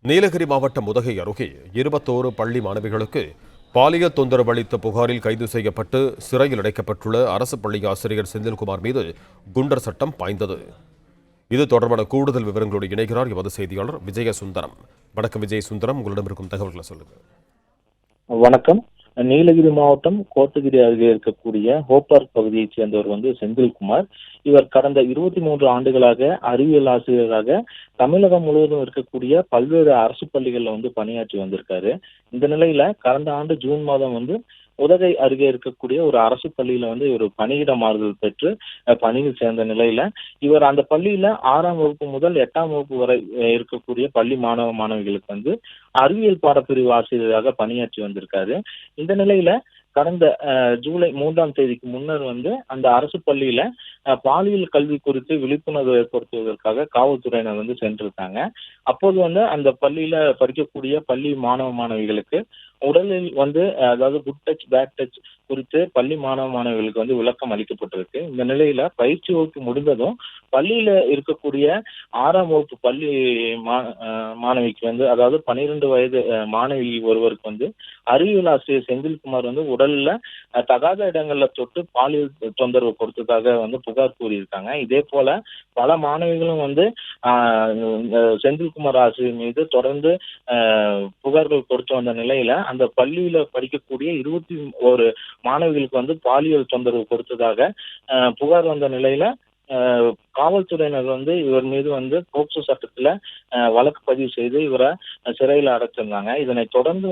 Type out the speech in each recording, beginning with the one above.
நீலகிரி மாவட்டம் உதகை அருகே 21 பள்ளி மாணவிகளுக்கு பாலியல் தொந்தரவு அளித்த புகாரில் கைது செய்யப்பட்டு சிறையில் அடைக்கப்பட்டுள்ள அரசு பள்ளி ஆசிரியர் செந்தில்குமார் மீது குண்டர் சட்டம் பாய்ந்தது. இது தொடர்பான கூடுதல் விவரங்களோடு இணைகிறார் எமது செய்தியாளர் விஜயசுந்தரம். வணக்கம் விஜயசுந்தரம், உங்களிடம் இருக்கும் தகவல்களை சொல்லுங்க. வணக்கம். நீலகிரி மாவட்டம் கோத்தகிரி அருகே இருக்கக்கூடிய ஹோப்பார் பகுதியைச் சேர்ந்தவர் செந்தில்குமார். இவர் கடந்த 23 ஆண்டுகளாக அறிவியல் ஆசிரியராக தமிழகம் முழுவதும் இருக்கக்கூடிய பல்வேறு அரசு பள்ளிகள்ல பணியாற்றி வந்திருக்காரு. இந்த நிலையில கடந்த ஆண்டு ஜூன் மாதம் உதகை அருகே இருக்கக்கூடிய ஒரு அரசு பள்ளியில இவர் பணியிட மாறுதல் பெற்று பணியில் சேர்ந்த நிலையில இவர் அந்த பள்ளியில 6ஆம் வகுப்பு முதல் 8ஆம் வகுப்பு வரை இருக்கக்கூடிய பள்ளி மாணவ மாணவிகளுக்கு அறிவியல் பாடப்பிரிவு ஆசிரியராக பணியாற்றி வந்திருக்காரு. இந்த நிலையில கடந்த ஜூலை 3ஆம் தேதிக்கு முன்னர் அந்த அரசு பள்ளியில பாலியல் கல்வி குறித்து விழிப்புணர்வு ஏற்படுத்துவதற்காக காவல்துறையினர் சென்றிருக்காங்க. அப்போது அந்த பள்ளியில படிக்கக்கூடிய பள்ளி மாணவ மாணவிகளுக்கு உடலில் அதாவது குட் டச் பேட் டச் குறித்து பள்ளி மாணவ மாணவிகளுக்கு விளக்கம் அளிக்கப்பட்டிருக்கு. இந்த நிலையில பயிற்சி வகுப்பு முடிந்ததும் பள்ளியில இருக்கக்கூடிய 6ஆம் வகுப்பு பள்ளி மாணவிக்கு அதாவது 12 வயது மாணவி ஒருவருக்கு அறிவியல் ஆசிரியர் செந்தில்குமார் உடல்ல தகாத இடங்கள்ல தொட்டு பாலியல் தொந்தரவு கொடுத்ததாக புகார் கூறியிருக்காங்க. இதே போல பல மாணவிகளும் செந்தில்குமார் ஆசிரியர் மீது தொடர்ந்து புகார்கள் கொடுத்து வந்த நிலையில அந்த பள்ளியில படிக்கக்கூடிய 21 மாணவிகளுக்கு பாலியல் தொந்தரவு கொடுத்ததாக புகார் வந்த நிலையில காவல்துறையினர் இவர் மீது போக்சோ சட்டத்துல வழக்கு பதிவு செய்து இவரை சிறையில் அடைச்சிருந்தாங்க. இதனை தொடர்ந்து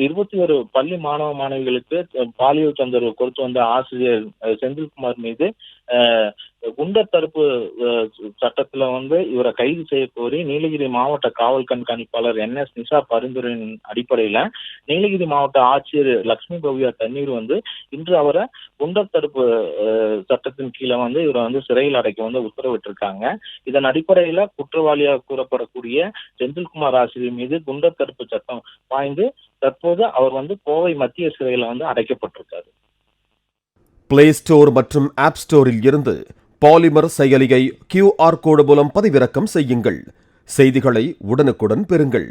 21 பள்ளி மாணவ மாணவிகளுக்கு பாலியல் தொந்தரவு கொடுத்து வந்த ஆசிரியர் செந்தில்குமார் மீது குண்டர் தடுப்பு சட்டத்துல இவரை கைது செய்ய கோரி நீலகிரி மாவட்ட காவல் கண்காணிப்பாளர் NS நிஷா பரிந்துரையின் அடிப்படையில நீலகிரி மாவட்ட ஆட்சியர் லட்சுமி பவ்யா தண்ணீர் இன்று அவரை குண்டர் தடுப்பு சட்டத்தின் கீழே இவரை சிறையில் அடைக்க உத்தரவிட்டிருக்காங்க. இதன் அடிப்படையில குற்றவாளியாக கூறப்படக்கூடிய செந்தில்குமார் ஆசிரியர் மீது குண்டர் தடுப்பு சட்டம் பாய்ந்து தற்போது அவர் கோவை மத்திய சிறையில அடைக்கப்பட்டிருக்காரு. பிளே ஸ்டோர் மற்றும் ஆப் ஸ்டோரில் இருந்து பாலிமர் செயலியை QR கோடு மூலம் பதிவிறக்கம் செய்யுங்கள். செய்திகளை உடனுக்குடன் பெறுங்கள்.